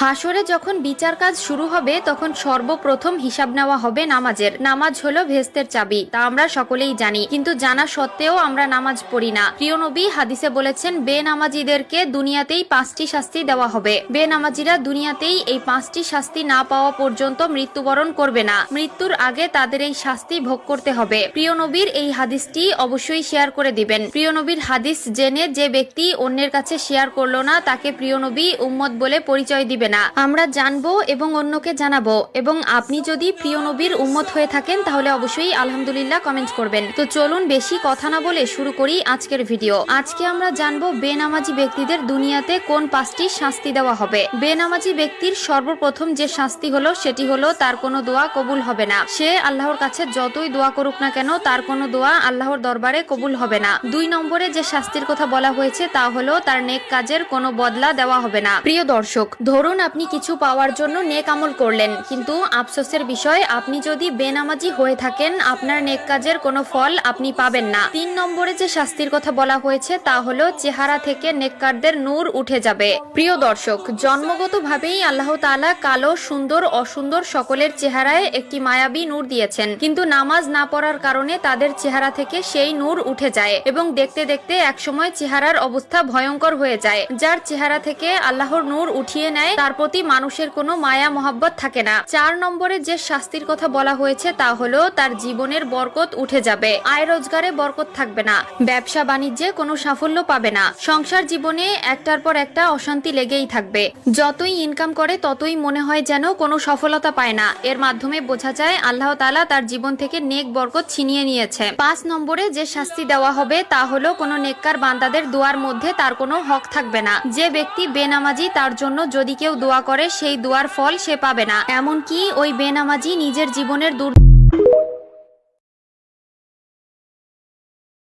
হাসরে যখন বিচার কাজ শুরু হবে তখন সর্বপ্রথম হিসাব নেওয়া হবে নামাজের। নামাজ হলো ভেস্তের চাবি, তা আমরা সকলেই জানি, কিন্তু জানা সত্ত্বেও আমরা নামাজ পড়ি না। প্রিয় নবী হাদিসে বলেছেন, বেনামাজিদেরকে দুনিয়াতেই 5টি শাস্তি দেওয়া হবে। বেনামাজিরা দুনিয়াতেই এই 5টি শাস্তি না পাওয়া পর্যন্ত মৃত্যুবরণ করবে না। মৃত্যুর আগে তাদের এই শাস্তি ভোগ করতে হবে। প্রিয় নবীর এই হাদিসটি অবশ্যই শেয়ার করে দিবেন। প্রিয় নবীর হাদিস জেনে যে ব্যক্তি অন্যের কাছে শেয়ার করলো না, তাকে প্রিয় নবী উম্মত বলে পরিচয় দিবে না। আমরা জানবো এবং অন্যকে জানাবো। এবং আপনি যদি প্রিয় নবীর উম্মত হয়ে থাকেন তাহলে অবশ্যই আলহামদুলিল্লাহ কমেন্ট করবেন। তো চলুন বেশি কথা না বলে শুরু করি আজকের ভিডিও। আজকে আমরা জানবো বেনামাজি ব্যক্তিদের দুনিয়াতে কোন 5টি শাস্তি দেওয়া হবে। বেনামাজি ব্যক্তির সর্বপ্রথম যে শাস্তি হলো সেটি হলো তার কোনো দোয়া কবুল হবে না। সে আল্লাহর কাছে যতই দোয়া করুক না কেন তার কোনো দোয়া আল্লাহর দরবারে কবুল হবে না। 2 নম্বরে যে শাস্তির কথা বলা হয়েছে তা হলো তার নেক কাজের কোনো বদলা দেওয়া হবে না। প্রিয় দর্শক, ধরুন আপনি কিছু পাওয়ার জন্য নেক আমল করলেন, কিন্তু আফসোসের বিষয় আপনি যদি বেনামাজি হয়ে থাকেন আপনার নেক কাজের কোনো ফল আপনি পাবেন না। 3 নম্বরে যে শাস্তির কথা বলা হয়েছে তা হলো চেহারা থেকে নেককারদের নূর উঠে যাবে। প্রিয় দর্শক, জন্মগতভাবেই আল্লাহ তাআলা কালো, সুন্দর, অসুন্দর সকলের চেহারায় একটি মায়াবী নূর দিয়েছেন, কিন্তু নামাজ না পড়ার কারণে তাদের চেহারা থেকে সেই নূর উঠে যায় এবং দেখতে দেখতে একসময় চেহারার অবস্থা ভয়ঙ্কর হয়ে যায়। যার চেহারা থেকে আল্লাহর নূর উঠিয়ে নেয় তার প্রতি মানুষের কোনো মায়া মহব্বত থাকে না। 4 নম্বরে যে শাস্তির কথা বলা হয়েছে তা হলো তার জীবনের বরকত উঠে যাবে। আয় রোজগারে বরকত থাকবে না, ব্যবসা বাণিজ্যে কোনো সাফল্য পাবে না, সংসার জীবনে একটার পর একটা অশান্তি লেগেই থাকবে। যতই ইনকাম করে ততই মনে হয় যেন কোনো সফলতা পায় না। এর মাধ্যমে বোঝা যায় আল্লাহ তাআলা তার জীবন থেকে নেক বরকত ছিনিয়ে নিয়েছে। 5 নম্বরে যে শাস্তি দেওয়া হবে তা হলো কোনো নেককার বান্দাদের দোয়ার মধ্যে তার কোনো হক থাকবে না। যে ব্যক্তি বেনামাজি তার জন্য যদি কেউ দোয়া করে সেই দোয়ার ফল সে পাবে না। এমনকি ওই বেনামাজি নিজের জীবনের